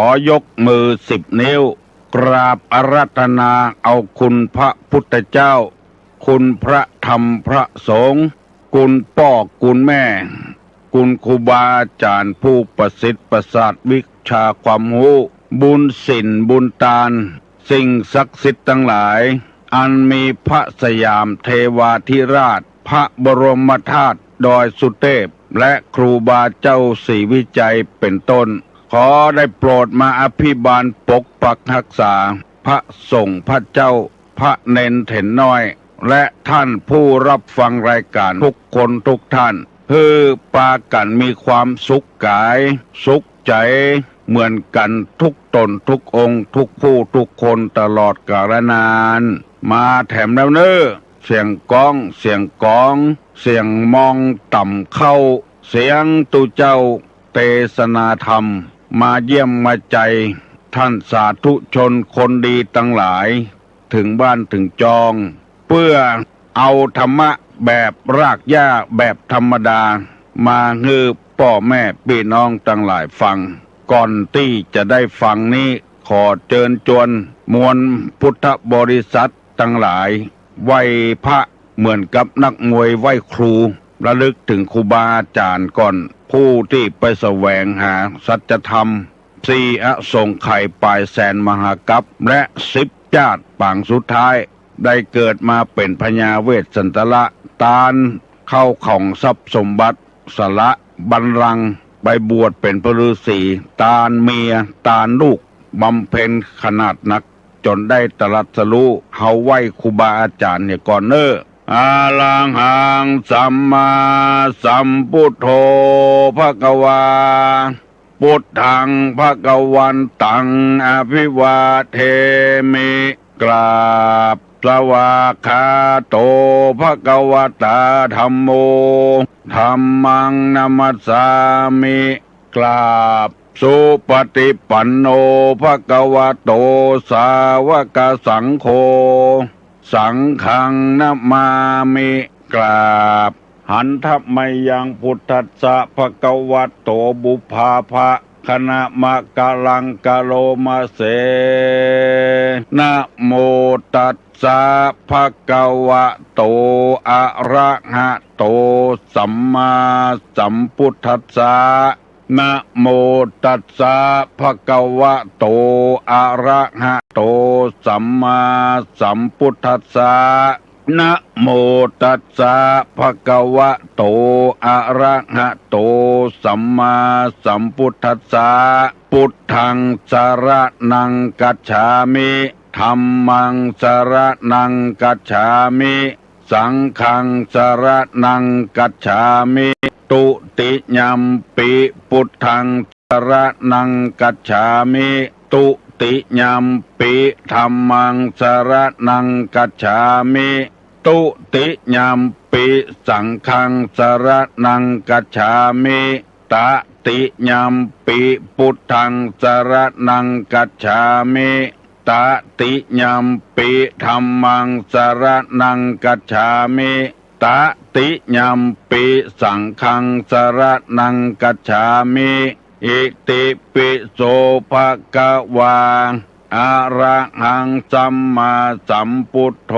อยกมือ10 นิ้วกราบอาราธนาเอาคุณพระพุทธเจ้าคุณพระธรรมพระสงฆ์คุณพ่อคุณแม่คุณครูบาอาจารย์ผู้ประสิทธิ์ประสาทวิชาความรู้บุญศีลบุญทานสิ่งศักดิ์สิทธิ์ทั้งหลายอันมีพระสยามเทวาธิราชพระบรมธาตุดอยสุเทพและครูบาเจ้าศรีวิจัยเป็นต้นขอได้โปรดมาอภิบาลปกปักรักษาพระสงฆ์พระเจ้าพระเนนเถนน้อยและท่านผู้รับฟังรายการทุกคนทุกท่านเพื่อปากันมีความสุขกายสุขใจเหมือนกันทุกตนทุกองค์ทุกผู้ทุกคนตลอดกาลนานมาแถมแล้วเนอเสียงก้องเสียงกองเสียงมองต่ำเข้าเสียงตุเจ้าเทศนาธรรมมาเยี่ยมมาใจท่านสาธุชนคนดีตั้งหลายถึงบ้านถึงจองเพื่อเอาธรรมะแบบรากหญ้าแบบธรรมดามาให้พ่อแม่พี่น้องตั้งหลายฟังก่อนที่จะได้ฟังนี้ขอเชิญชวนมวลพุทธบริษัททั้งหลายไหว้พระเหมือนกับนักมวยไหว้ครูระลึกถึงครูบาอาจารย์ก่อนผู้ที่ไปแสวงหาสัจธรรม4 อสงไขยปลายแสนมหากัปและ10 ชาติปางสุดท้ายได้เกิดมาเป็นพญาเวสสันตละตาลเข้าของทรัพย์สมบัติสละบัลลังก์ไปบวชเป็นพระฤาษีตาลเมียตาลลูกบำเพ็ญขนาดหนักจนได้ตรัสรู้เฮาไหว้ครูบาอาจารย์เนี่ยก่อนเนออาลังหังสัมมาสัมพุทโธภควาพุทธังภวันตังอภิวาเทมิกราบสวากขาโตภควตาธัมโมธัมมังนัมสสามิกราบสุปฏิปันโนภควโตสาวกสังโฆสังฆังนะมามิกราบหันทัพไมยังพุทธัสสะภควโตบุพาภะคณะมะกะลังกะโลมาเสนะโมตัสสะภะคะวะโตอะระหะโตสัมมาสัมพุทธัสสะนะโมตัสสะภะคะวะโตอะระหะโตสัมมาสัมพุทธัสสะนะโมตัสสะภะคะวะโตอะระหะโตสัมมาสัมพุทธัสสะพุทธังสรณังกัจฉามิธัมมังสรณังกัจฉามิสังฆังสรณังกัจฉามิตุติยัมปิพุทธังสรณังกัจฉามิตุติยัมปิธัมมังสรณังกัจฉามิตุติยัมปิสังฆังสรณังกัจฉามิตติยัมปิพุทธังสรณังกัจฉามิตติยัมปิธัมมังสรณังกัจฉามิตติยัมปิสังฆังสรณังกัจฉามิอิติปิโสภะคะวาอะระหังสัมมาสัมพุทโธ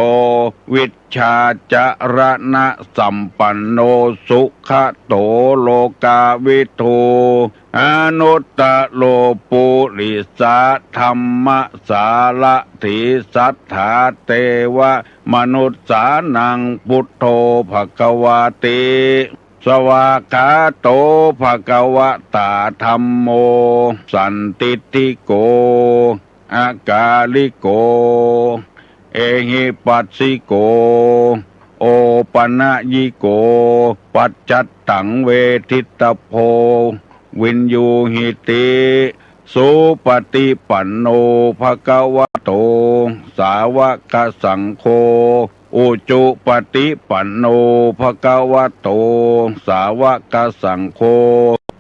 วิชชาจรณะสัมปันโนสุขโตโลกาวิทูอนุตตโลปุริสาธัมมสารถิสัทธาเทวมนุษสานังพุทโธภควาติสวากขาโตภควตาธัมโมสันติติโกอากาลิโกเอหิปัสสิโกโอปนะยิโกปัจจัตตังเวทิตโพวินยูหิติสุปฏิปันโนภควโตสาวกสังโฆอุจุปฏิปันโนภควโตสาวกสังโฆ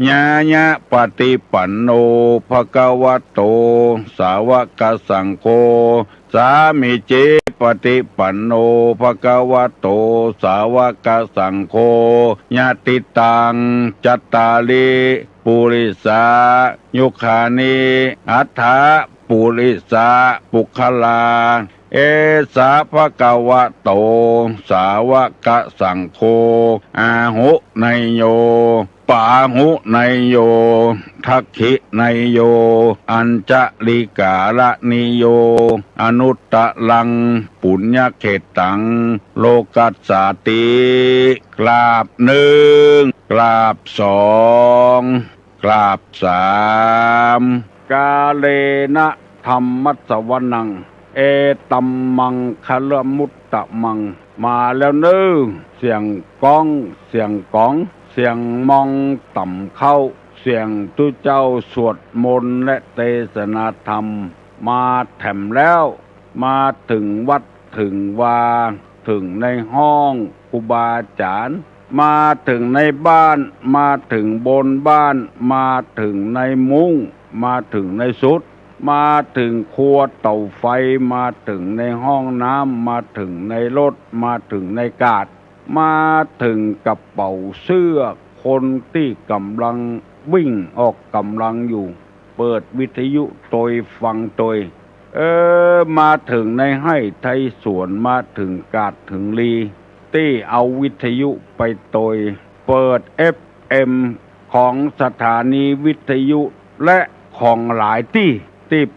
ญาญะปฏิปันโนภควโต สาวกสังโฆสามิจิปฏิปันโนภะคะวะโตสาวกสังโฆญาติตังจัตตาลิปุริสายุคานิอัฏฐะปุริสาปุคลาเอสาภะคะวะโตสาวกสังโฆอาหุไนโยปาหุไนโยทักขิไนโยอัญจลิกาละนิโยอนุตตะลังปุญญเขตังโลกัสสาติกราบหนึ่งกราบสองกราบสามกาเลนะธรรมัสสวนังเอตัมมังคะละมุตตะมังมาแล้วเน้อเสียงก้องเสียงก้องเสียงมองต่ำเข้าเสียงตุเจ้าสวดมนต์และเทศนาธรรมมาแถมแล้วมาถึงวัดถึงวาถึงในห้องครูบาอาจารย์มาถึงในบ้านมาถึงบนบ้านมาถึงในมุ้งมาถึงในสุดมาถึงครัวเตาไฟมาถึงในห้องน้ำมาถึงในรถมาถึงในกาดมาถึงกระเป๋าเสื้อคนที่กำลังวิ่งออกกำลังอยู่เปิดวิทยุโดยฟังโดยมาถึงในให้ไทยสวนมาถึงกาดถึงลีที่เอาวิทยุไปโดยเปิด FM ของสถานีวิทยุและของหลายที่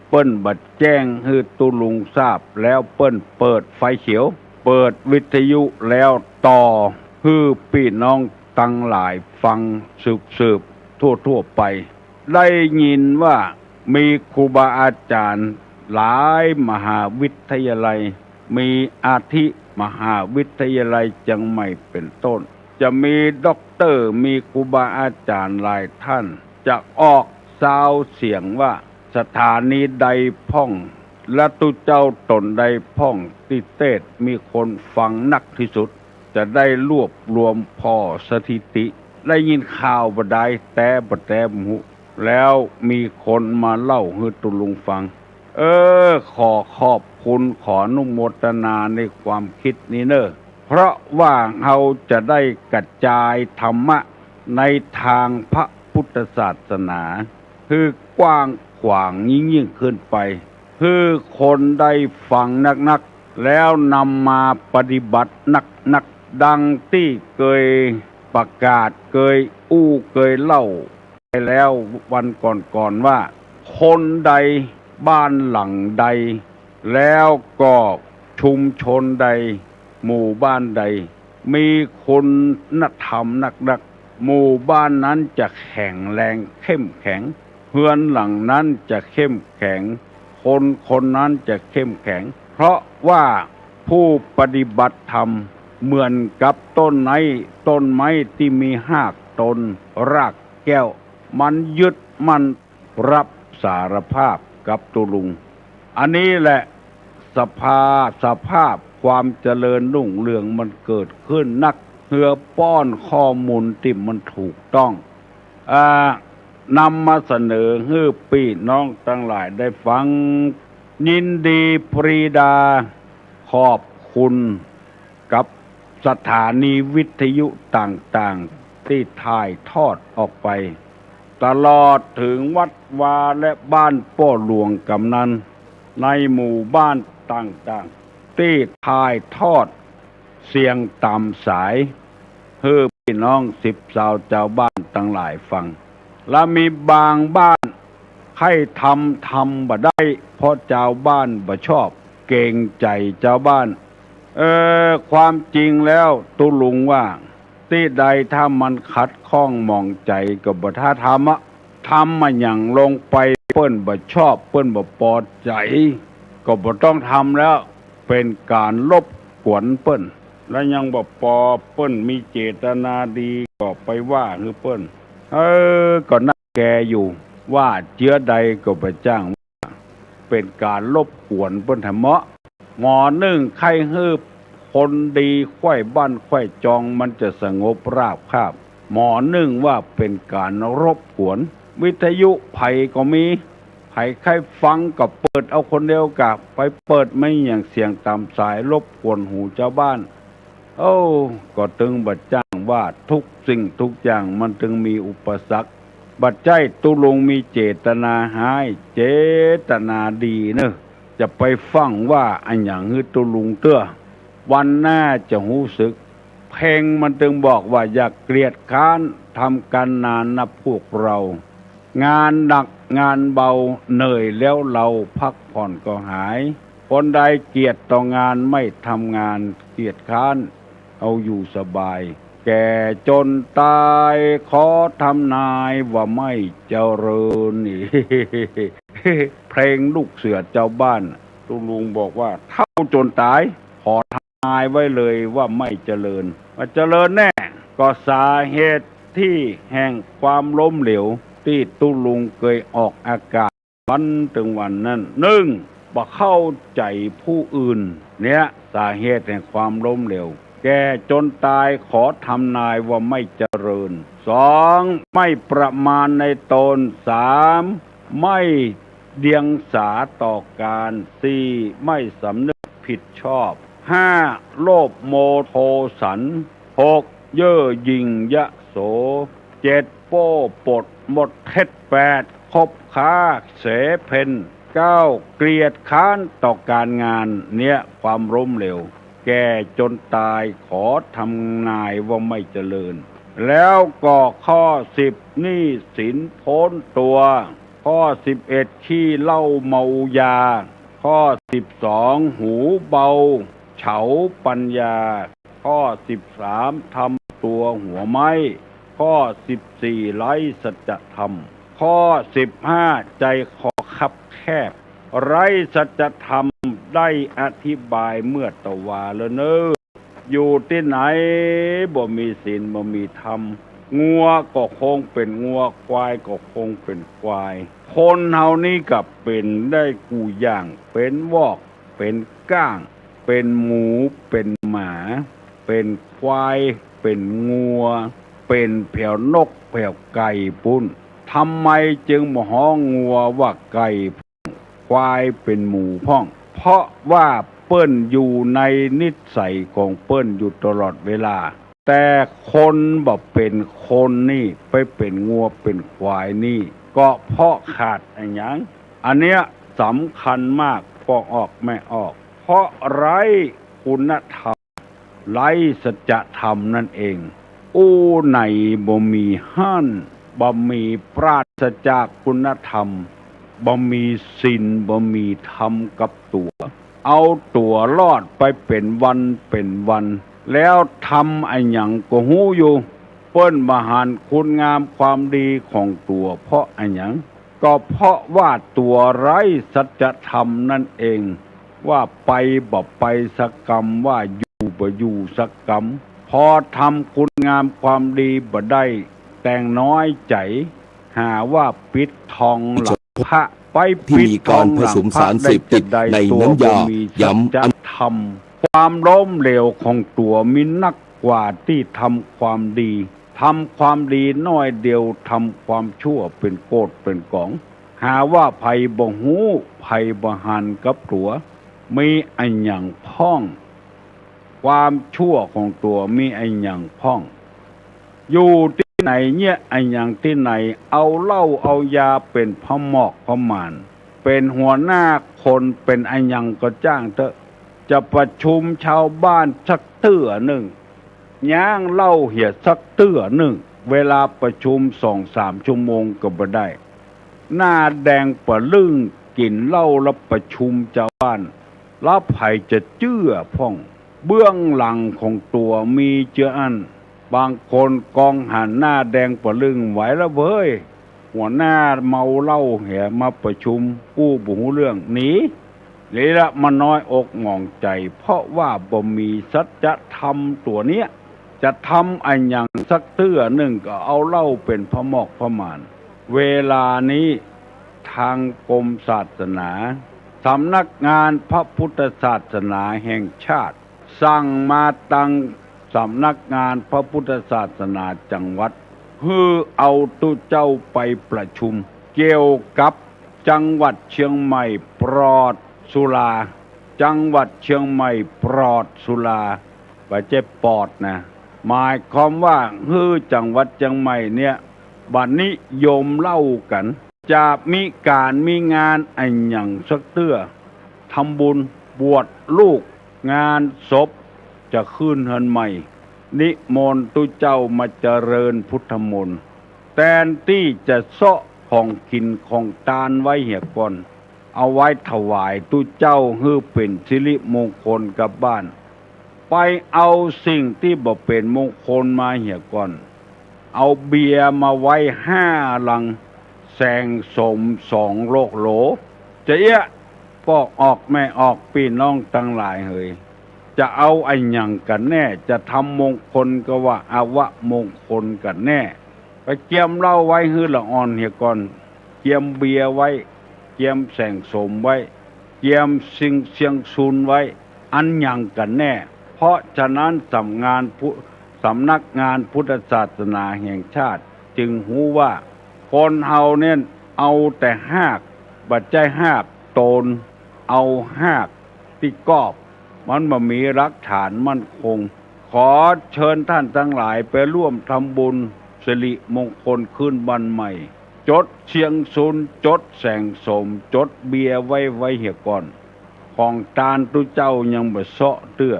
เปิ้นบัดแจ้งให้ตุลุงทราบแล้วเปิ้นเปิดไฟเขียวเปิดวิทยุแล้วต่อให้พี่น้องตั้งหลายฟังสืบทั่วไปได้ยินว่ามีครูบาอาจารย์หลายมหาวิทยาลัยมีอาทิมหาวิทยาลัยเชียงใหม่เป็นต้นจะมีด็อกเตอร์มีครูบาอาจารย์หลายท่านจะออกซาวเสียงว่าสถานีใดพ่องและตุเจ้าตนใดพ่องติเตศมีคนฟังนักที่สุดจะได้รวบรวมพอสถิติได้ยินข่าวบ่ได้แต่บ่แต่หูแล้วมีคนมาเล่าให้ตุลุงฟังขอขอบคุณขออนุโมทนาในความคิดนี้เนอะเพราะว่าเราจะได้กระจายธรรมะในทางพระพุทธศาสนาคือกว้างขวางยิ่งขึ้นไปคือคนได้ฟังนักๆแล้วนำมาปฏิบัตินักดังที่เคยประกาศเคยเล่าไปแล้ววันก่อนว่าคนใดบ้านหลังใดแล้วก็ชุมชนใดหมู่บ้านใดมีคุณธรรมนักหมู่บ้านนั้นจะแข็งแรงเข้มแข็งเฮือนหลังนั้นจะเข้มแข็งคนนั้นจะเข้มแข็งเพราะว่าผู้ปฏิบัติธรรมเหมือนกับต้นไม้ที่มีหากต้นรากแก้วมันยึดมันรับสารภาพกับตุลุงอันนี้แหละสภาพความเจริญรุ่งเรืองมันเกิดขึ้นนักเพื่อป้อนข้อมูลที่มันถูกต้องนำมาเสนอให้พี่น้องทั้งหลายได้ฟังยินดีปรีดาขอบคุณกับสถานีวิทยุต่างๆที่ถ่ายทอดออกไปตลอดถึงวัดวาและบ้านป้อหลวงกำนันในหมู่บ้านต่างๆที่ถ่ายทอดเสียงตามสายให้พี่น้อง10 ชาวเจ้าบ้านทั้งหลายฟังและมีบางบ้านให้ทำบ่ได้เพราะเจ้าบ้านบ่ชอบเกรงใจเจ้าบ้านความจริงแล้วตุลุงว่าที่ใดถ้ามันขัดข้องมองใจก็บ่ท่าทำมาอย่างลงไปเปิ้นบ่ชอบเปิ้นบ่พอใจก็บ่ต้องทำแล้วเป็นการรบกวนเปิ้นและยังบ่พอเปิ้นมีเจตนาดีก็ไปว่าคือเปิ้นก็น่าแกอยู่ว่าเจื้อใดก็ไปจ้างเป็นการรบกวนเปิ้นทำเหมาะหมอนึ่งใครฮืบคนดีค่อยบ้านค่อยจองมันจะสงบราบคาบหมอนึ่งว่าเป็นการรบกวนวิทยุภัยก็มี ใครฟังก็เปิดเอาคนเดียวกับไปเปิดไม่อย่างเสียงตามสายรบกวนหูเจ้าบ้านโอ้ก็ตึงบัดจ้างว่าทุกสิ่งทุกอย่างมันจึงมีอุปสรรคบัดใจตุลุงมีเจตนาหายเจตนาดีเนอะจะไปฟังว่าอันอย่างฮือตุลุงเตื้อวันหน้าจะหูสึกเพลงมันจึงบอกว่าอย่าเกลียดค้านทำกันนานนะพวกเรางานหนักงานเบาเหนื่อยแล้วเราพักผ่อนก็หายคนใดเกียจต่องานไม่ทำงานเกียจค้านเอาอยู่สบายแก่จนตายขอทำนายว่าไม่เจริญนี่ เพลงลูกเสือเจ้าบ้านตุลุงบอกว่าเท่าจนตายขอทำนายไว้เลยว่าไม่เจริญว่าเจริญแน่ก็สาเหตุที่แห่งความล้มเหลวที่ตุลุงเคยออกอากาศวันถึงวันนั้นหนึ่งบ่เข้าใจผู้อื่นเนี่ยสาเหตุแห่งความล้มเหลวแก่จนตายขอทำนายว่าไม่เจริญสองไม่ประมาณในตนสามไม่เดียงสาต่อการสี่ไม่สำนึกผิดชอบห้าโลภโมโทสันหกเย่อหยิ่งยะโสเจ็ดโป้ปดหมดเท็จแปดคบค้าเสเพนเก้าเกลียดค้านต่อการงานเนี่ยความล้มเหลวแก่จนตายขอทำนายว่าไม่เจริญแล้วก็ข้อ10หนี้สินพ้นตัวข้อ11ขี้เหล้าเมายาข้อ12หูเบาเฉาปัญญาข้อ13ทำตัวหัวไม้ข้อ14ไร้สัจธรรมข้อ15ใจคอคับแคบไร้สัจธรรมได้อธิบายเมื่อตะวาแล้วเนออยู่ที่ไหนบ่มีศีลบ่มีธรรมงัวก็คงเป็นงัวควายก็คงเป็นควายคนเฮานี่กับเป็นได้กูอย่างเป็นวอกเป็นก้างเป็นหมูเป็นหมาเป็นควายเป็นงัวเป็นแผ่วนกแผ่วไก่ปุ้นทำไมจึงมาฮ้องงัวว่าไก่ควายเป็นหมูพ่องเพราะว่าเปิ้นอยู่ในนิสัยของเปิ้นอยู่ตลอดเวลาแต่คนบ่เป็นคนนี่ไปเป็นงัวเป็นควายนี่ก็เพราะขาดอะไรอย่างอันเนี้ยสำคัญมากพอออกไม่ออกเพราะไร้คุณธรรมไร้สัจธรรมนั่นเองอู้ไหนบ่มีห้านบ่มีปราศจากคุณธรรมบ่มีศีลบ่มีธรรมกับตัวเอาตัวรอดไปเป็นวันเป็นวันแล้วทำไอ้หยังก็หู้อยู่เปิ้นมาหารคุณงามความดีของตัวเพราะไอ้หยังก็เพราะว่าตัวไร้สัจธรรมนั่นเองว่าไปบ่ไปสักกรรมว่าอยู่บ่อยู่สักกรรมพอทำคุณงามความดีบ่ได้แต่งน้อยใจหาว่าปิดทองหลังพระไปที่มีการผสมสารเสพติดในน้ำยาย้ำอันทำความล้มเหลวของตัวมีนักกว่าที่ทำความดีทำความดีน้อยเดียวทำความชั่วเป็นโกฏเป็นกองหาว่าภัยบ่หูภัยบ่หันกับตัวมีอันหยังพ้องความชั่วของตัวมีอันหยังพ้องอยู่ที่ไหนเนี่ยอันหยังที่ไหนเอาเหล้าเอายาเป็นพระหมอกพระมานเป็นหัวหน้าคนเป็นอันหยังก็จ้างเถอะจะประชุมชาวบ้านสักเตื้อหนึ่งย่างเหล้าเหี่ยสักเตื้อหนึ่งเวลาประชุม2-3 ชั่วโมงก็บ่ได้หน้าแดงปะลึ่งกินเหล้าแล้วประชุมชาวบ้านแล้วไผจะเชื่อพ่องเบื้องหลังของตัวมีเจืออันบางคนกองหันหน้าแดงปะลึ่งไหวแล้วเว้ยหัวหน้าเมาเหล้าเหี่ยมาประชุมกู้บ่ฮู้เรื่องหนีเลยละมันน้อยอกหม่องใจเพราะว่าบ่มีสัจธรรมตัวเนี้ยจะทำอันอย่างสักเตื้อหนึ่งก็เอาเหล้าเป็นพระหมอกพระมานเวลานี้ทางกรมศาสนาสำนักงานพระพุทธศาสนาแห่งชาติสั่งมาตั้งสำนักงานพระพุทธศาสนาจังหวัดเพื่อเอาตุเจ้าไปประชุมเกี่ยวกับ จังหวัดเชียงใหม่ปลอดสุราจังหวัดเชียงใหม่ปลอดสุราประเจ็บปอดนะหมายความว่าจังหวัดเชียงใหม่เนี่ยบัดนิยมเล่ากันจะมีการมีงานอันหยังสักเตื้อทำบุญบวชลูกงานศพจะขึ้นเฮินใหม่นิมนต์ตุเจ้ามาเจริญพุทธมนต์แทนที่จะเซาะของกินของทานไว้เหี่ยก่อนเอาไว้ถวายตุเจ้าให้เป็นสิริมงคลกับบ้านไปเอาสิ่งที่บ่เป็นมงคลมาเหี่ยก่อนเอาเบียร์มาไว้5 ลังแสงสม2 โลกโหลจะเอี้ยปอกออกแม่ออกพี่น้องทั้งหลายเฮยจะเอาไอ้หยังกันแน่จะทำมงคลก็ว่าอาวะมงคลกันแน่ไปเกียมเหล้าไว้ฮื้อละอ่อนเหี่ยก่อนเกียมเบียร์ไว้เกียมแสงสมไว้เกียมสิ่งเสียงซูนไว้อันหยังกันแน่เพราะฉะนั้นสำนักงานพุทธศาสนาแห่งชาติจึงหูว่าคนเฮาเนี่ยเอาแต่หากบัดใจหากโตนเอาหากที่กอบมันบ่มีหลักฐานมั่นคงขอเชิญท่านทั้งหลายไปร่วมทำบุญสิริมงคลขึ้นวันใหม่จดเชียงซุนจดแสงสมจดเบียร์ไว้เหี่ยก่อนของตานตุเจ้ายังบ่เซาะเตื้อ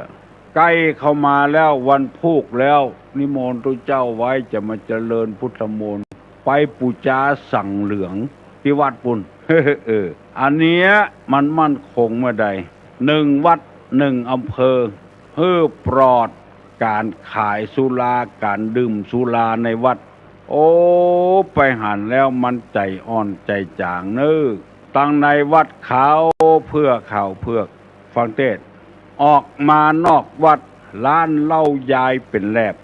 ใกล้เข้ามาแล้ววันพูกแล้วนิมนต์ตุเจ้าไว้จะมาเจริญพุทธมนต์ไปปูจาสั่งเหลืองที่วัดปุ่น อันเนี้ยมันมั่นคงเมื่อใด1 วัด1 อำเภอปลอดการขายสุราการดื่มสุราในวัดโอ้ไปหันแล้วมันใจอ่อนใจจางเน้อตั้งในวัดเขาเพื่อข่าวเพื่อฟังเทศออกมานอกวัดร้านเหล้ายายเป็นแลบ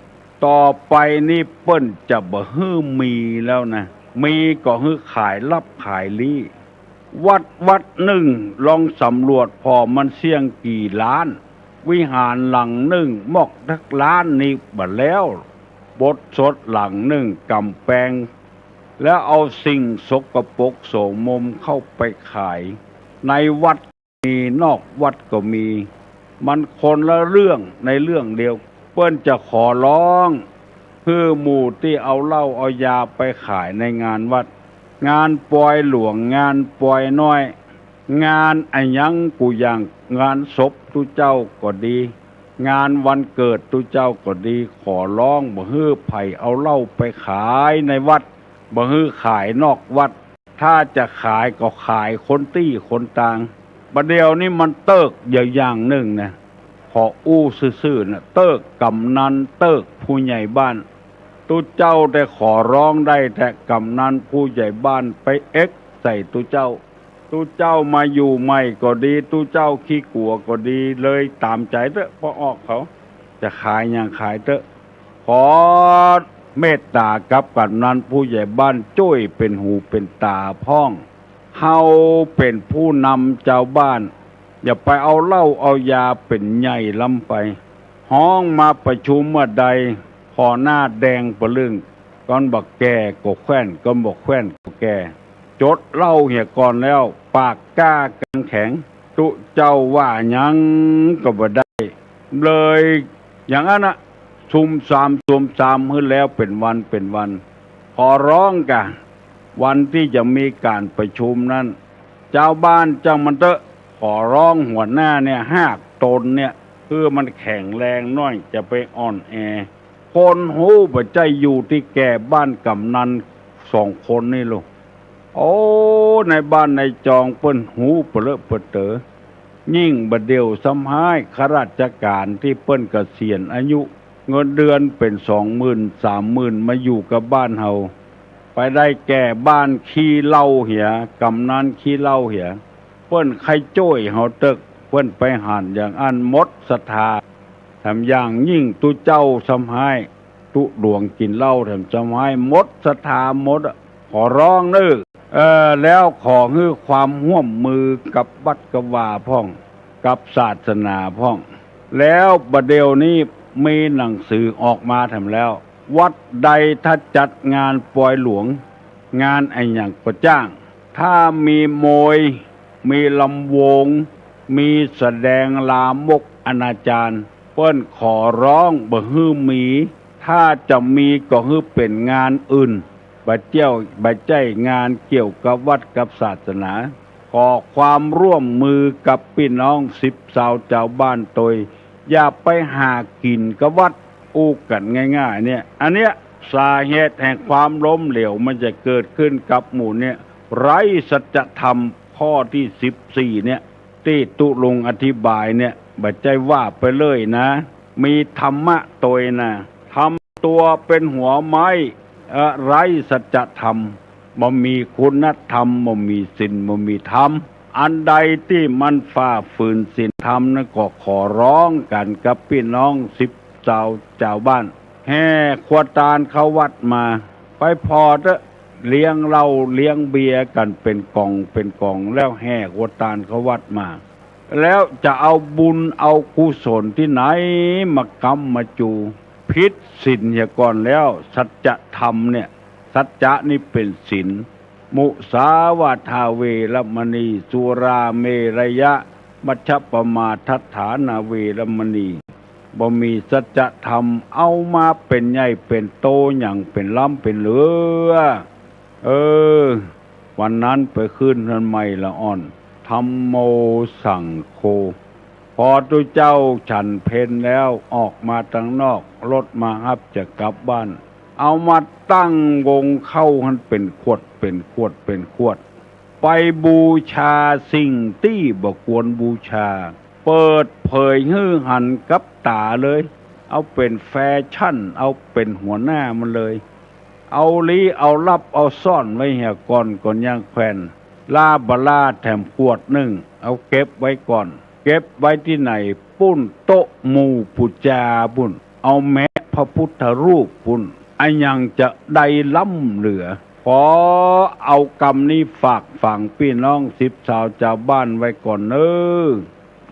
ต่อไปนี่เปิ้นจะบ่ฮื้อมีแล้วนะมีก็ฮื้อขายลับขายลี้วัดหนึ่งลองสำรวจพอมันเสี่ยงกี่ล้านวิหารหลังหนึ่งมอกทักล้านนี่บ่แล้วบทสดหลังหนึ่งกำแพงแล้วเอาสิ่งสกปรกโสมมเข้าไปขายในวัดมีนอกวัดก็มีมันคนละเรื่องในเรื่องเดียวเปิ้นจะขอร้องคือหมู่ที่เอาเหล้าเอายาไปขายในงานวัดงานปล่อยหลวงงานปล่อยน้อยงานอันยังกูอย่างงานศพตุเจ้าก็ดีงานวันเกิดตุเจ้าก็ดีขอร้องบ่ฮื้อไผเอาเหล้าไปขายในวัดบ่ฮื้อขายนอกวัดถ้าจะขายก็ขายคนตี้คนต่างบัดเดียวนี้มันเติกอย่างหนึ่งนะขออู้ซื่อๆนะเติกกำนันเติกผู้ใหญ่บ้านตุเจ้าได้ขอร้องได้แต่กำนันผู้ใหญ่บ้านไปใส่ตุเจ้ามาอยู่ใหม่ก็ดีตุเจ้าขี้กลัวก็ดีเลยตามใจเถอะพอออกเขาจะขายอย่างขายเถอะขอเมตตากับกำนันผู้ใหญ่บ้านช่วยเป็นหูเป็นตาพ้องเฮาเป็นผู้นำเจ้าบ้านอย่าไปเอาเหล้าเอายาเป็นใหญ่ล้ำไปห้องมาประชุมเมื่อใดพอหน้าแดงปะลึงก่อนบอกแก่ก็แขว้นก่อนบอกแขว้นก็แก่จดเหล้าเหี่ยก่อนแล้วปากกล้ากันแข็งตุเจ้าว่ายังก็บ่ได้เลยอย่างนั้นนะซุ่มสามขึ้นแล้วเป็นวันขอร้องกันวันที่จะมีการประชุมนั้นเจ้าบ้านเจ้ามันเตอะขอร้องหัวหน้าเนี่ย5 ตนเนี่ยเพื่อมันแข็งแรงน้อยจะไปอ่อนแอคนหูบ่ใจอยู่ที่แก่บ้านกำนัน2 คนนี่ลูกโอ้ในบ้านในจองเปิ้นหูเปรอะเปเตอยิ่งบ่เดียวสำหายข้าราชการที่เปิ้นเกษียณอายุเงินเดือนเป็น20,000 30,000มาอยู่กับบ้านเฮาไปได้แก่บ้านขี้เหล้าเหียกำนันขี้เหล้าเหียเปิ้นใครจ้อยเฮาเตึกเปิ้นไปหันอย่างอันหมดศรัทธาทำอย่างยิ่งตุเจ้าสำหายตุหลวงกินเหล้าทำสำหายหมดศรัทธาหมดขอร้องเด้อแล้วขอให้ความร่วมมือกับวัดกวาพ่องกับศาสนาพ่องแล้วบัดเดี๋ยวนี้มีหนังสือออกมาทำแล้ววัดใดถ้าจัดงานปล่อยหลวงงานไอ้หยังก็จ้าง ถ้ามีโมยมีลำวงมีแสดงลามกอนาจารเปิ้นขอร้องบ่ฮื้อมีถ้าจะมีก็ฮื้อเป็นงานอื่นบ่เจ้าบ่ใจงานเกี่ยวกับวัดกับศาสนาขอความร่วมมือกับพี่น้อง10 ชาวเจ้าบ้านตยอย่าไปหากินกับวัดอู้กันง่ายๆเนี่ยอันเนี้ยสาเหตุแห่งความล้มเหลวมันจะเกิดขึ้นกับหมู่เนี่ยไร้สัจธรรมข้อที่14เนี่ยที่ตุลุงอธิบายเนี่ยบัดใจว่าไปเลยนะมีธรรมะตยนะทำตัวเป็นหัวไม้ไร้สัจธรรมบ่มีคุณธรรมบ่มีศีลบ่มีธรรมอันใดที่มันฝ่าฝืนศีลธรรมนั้นก็ขอร้องกันกับพี่น้อง10 ชาวบ้านแห่ขวดตาลเข้าวัดมาไปพอเถอะเลี้ยงเหล้าเลี้ยงเบียร์กันเป็นกองแล้วแห่ขวดตาลเข้าวัดมาแล้วจะเอาบุญเอากุศลที่ไหนมากำมาจูพิษศีลเสียก่อนแล้วสัจธรรมเนี่ยสัจจะนี่เป็นศีลมุสาวาทาเวรมณีสุราเมรยะมัชฌปมาทัฏฐานาเวรมณีบ่มีสัจธรรมเอามาเป็นใหญ่เป็นโตอย่างเป็นล้ำเป็นเหลือวันนั้นไปขึ้นนันไม่ละอ่อนธัมโมสังโฆพอตัวเจ้าฉันเพลแล้วออกมาทางนอกรถมาฮับจะกลับบ้านเอามาตั้งวงเข้าหันเป็นขวดไปบูชาสิ่งที่บ่ควรบูชาเปิดเผยฮื้อหันกับตาเลยเอาเป็นแฟชั่นเอาเป็นหัวหน้ามันเลยเอาลีเอาลับเอาซ่อนไว้เหี่ยก่อนย่างแขวนลาบลาแถมขวดหนึ่งเอาเก็บไว้ก่อนเก็บไว้ที่ไหนปุ้นโต๊ะหมู่ปุจาบุญเอาแม้พระพุทธรูปปุ้นอันยังจะได้ล้ำเหลือขอเอากรรมนี้ฝากฝังพี่น้อง10 ชาวชาวบ้านไว้ก่อน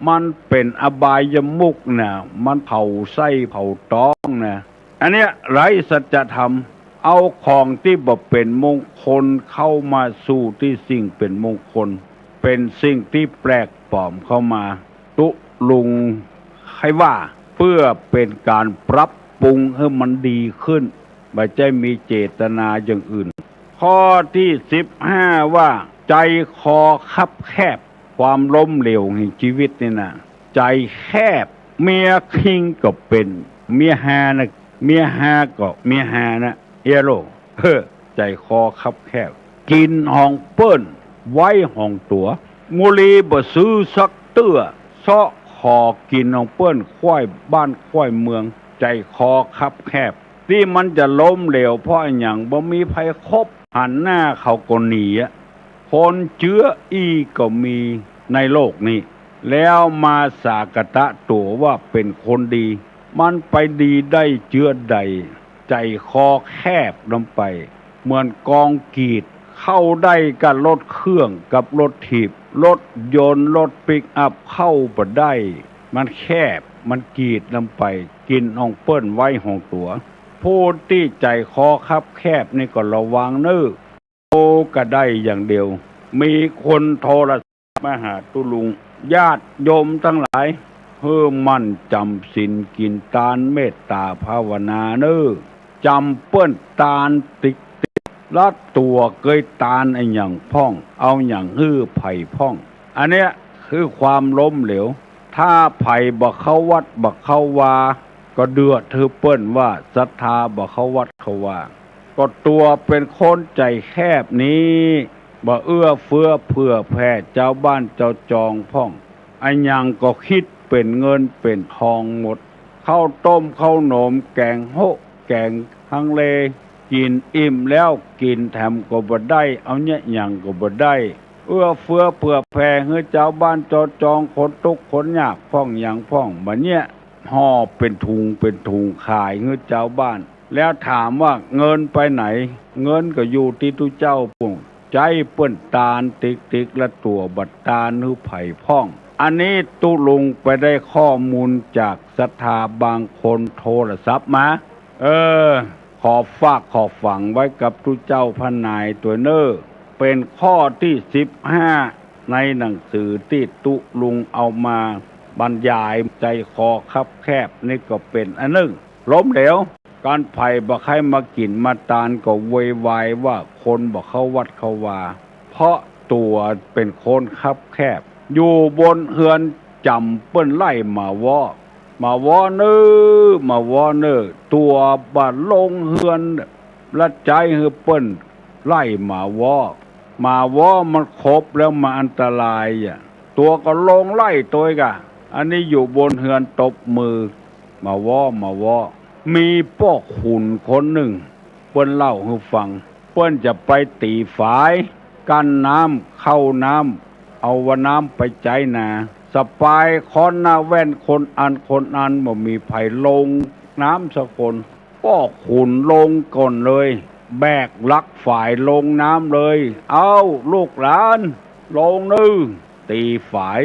มันเป็นอบายมุกนะมันเผาไส้เผาต้องนะอันเนี้ยไร้สัจธรรมเอาของที่บ่เป็นมงคลเข้ามาสู่ที่สิ่งเป็นมงคลเป็นสิ่งที่แปลกปลอมเข้ามาตุลุงให้ว่าเพื่อเป็นการปรับปรุงให้มันดีขึ้นไม่ใช่มีเจตนาอย่างอื่นข้อที่15ว่าใจคอคับแคบความล้มเหลวแห่งชีวิตนี่นะใจแคบเมียคิงก็เป็นเมียฮานะเมียฮาก็เมียฮานะเอโรใจคอคับแคบกินห้องเปิ้นไว้ห้องตัวมุลีบ่ซื้อสักเตื้อเซาะคอกินห้องเปิ้นค่อยบ้านค่อยเมืองใจคอคับแคบที่มันจะล้มเหลวเพราะอย่างบ่มีภัยคบหันหน้าเขาก็หนีคนเชื้อก็มีในโลกนี้แล้วมาสากตะตัวว่าเป็นคนดีมันไปดีได้เชื้อใดใจคอแคบลงไปเหมือนกองกีดเข้าได้กับรถเครื่องกับรถถีบรถยนต์รถปิกอัพเข้าบ่ได้มันแคบมันกีดลงไปกินห้องเปิ้นไว้ห้องตัวผู้ที่ใจคอคับแคบนี่ก็ระวังโอ้ก็ได้อย่างเดียวมีคนโทรศัพท์มาหาตุลุงญาติโยมทั้งหลายเพิ่มมั่นจำศีลกินทานเมตตาภาวนาจำเปิ้นตานติลัดตัวเกยตานไอ้อย่างพ่องเอาอย่างฮื้อไผ่พ่องอันเนี้ยคือความล้มเหลวถ้าไผ่บ่เข้าวัดบ่เข้าวาก็เดือดเธอเปิ้นว่าศรัทธาบ่เข้าวัดเข้าวาก็ตัวเป็นคนใจแคบนี้บ่เอื้อเฟื้อเผื่อแผ่เจ้าบ้านเจ้าจองพ่องอันยังก็คิดเป็นเงินเป็นทองหมดข้าวต้มข้าวหนมแกงโฮแกงฮังเลกินอิ่มแล้วกินแถมก็บ่ได้เอาเนี่ยอย่างก็บ่ได้เอื้อเฟื้อเผื่อแผ่ให้เจ้าบ้านเจ้าจองคนทุกข์คนยากพ่องอย่างพ่องบัดเนี่ยห่อเป็นถุงขายให้เจ้าบ้านแล้วถามว่าเงินไปไหนเงินก็อยู่ที่ตุเจ้าปุ่งใจเปิ้นตาลติ๊กละตัวบัดตาลหือไผ่พ่องอันนี้ตุลุงไปได้ข้อมูลจากศรัทธาบางคนโทรศัพท์มาขอฝากขอฝังไว้กับตุเจ้าพระนายตัว เป็นข้อที่15ในหนังสือที่ตุลุงเอามาบรรยายใจคอคับแคบนี่ก็เป็นอันหนึ่งล้มเหลวการไผ่บ่ใครมากินมาตานก็โวยวายว่าคนบ่เข้าวัดเข้าวาเพราะตัวเป็นคนคับแคบอยู่บนเฮือนจำเปิ้นไล่มาวอเน้อตัวบัดลงเฮือนละใจฮือเปิ้นไล่มาวอมันครบแล้วมาอันตรายอ่ะตัวก็ลงไล่ตัวกะอันนี้อยู่บนเฮือนตบมือมาวอมีพ่อขุนคนหนึ่งเปิ้นเล่าให้ฟังเปิ้นจะไปตีฝายกั้นน้ำเข้าน้ำเอาว่าน้ำไปใจนาสปายคอนหน้าแว่นคนอันบ่มีไผลงน้ำสักคนพ่อขุนลงก่อนเลยแบกลักฝ่ายลงน้ำเลยเอาลูกหลานลงนึตีฝาย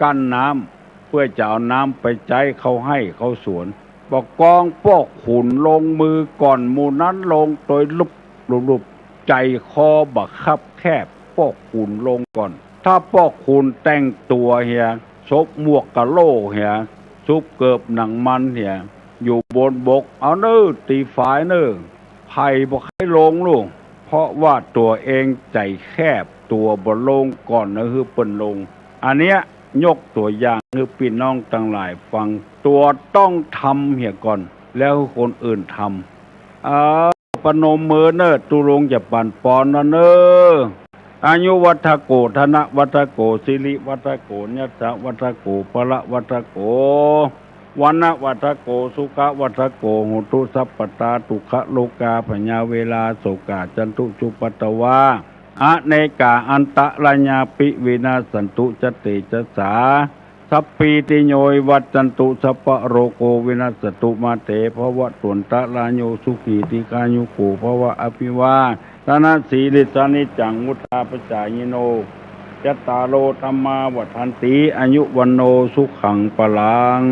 กั้นน้ำเพื่อจะเอาน้ำไปใจเขาให้เขาสวนบอกกองพ่อขุนลงมือก่อนหมู่นั้นลงโดยลุบใจคอบักคับแคบพ่อขุนลงก่อนถ้าพ่อขุนแต่งตัวเฮียซบหมวกกะโหลเฮียซุปเกิบหนังมันเฮียอยู่บนบกเอาเน้อตีฝายเน้อไผ่บอกให้ลงลูกเพราะว่าตัวเองใจแคบตัวบ่ลงก่อนนะคือเปิ้นลงอันเนี้ยยกตัวอย่างคือพี่น้องทั้งหลายฟังตัวต้องทำเหี่ยก่อนแล้วคนอื่นทำปนมมือเน้อตุลงจะปั่นปอนนะเน้ออายุวัฒโกธนวัฒโกสิริวัฒโกญัสสะวัฒโกพละวัฒโกวันนะวัฒโกสุขวัฒโกโหตุสัพปตาตุขโลกาพญาเวลาโสกาจันทุจุปัตตวาอเนกาอันตะรัญญาปิวินาสันตุจเตจสาสัพปีติโยวัจจันตุสัพพะโรโกวินาสตุมาเตภวะตุนตะลาโยสุขีติกายุโกภวะอภิวาทนาสีลิสานิจังมุตตาปจายโนยัตตาโลธรรมาวัฏันติอายุวันโนสุขังปลัง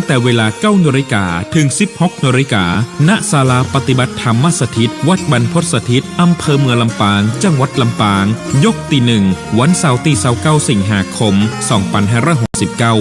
แต่เวลา9 นาฬิกาถึง 16 นาฬิกาณศาลาปฏิบัติธรรมสถิตวัดบรรพตสถิตอำเภอเมืองลำปางจังหวัดลำปางยกที่ 1วันเสาร์ที่29 สิงหาคม 2569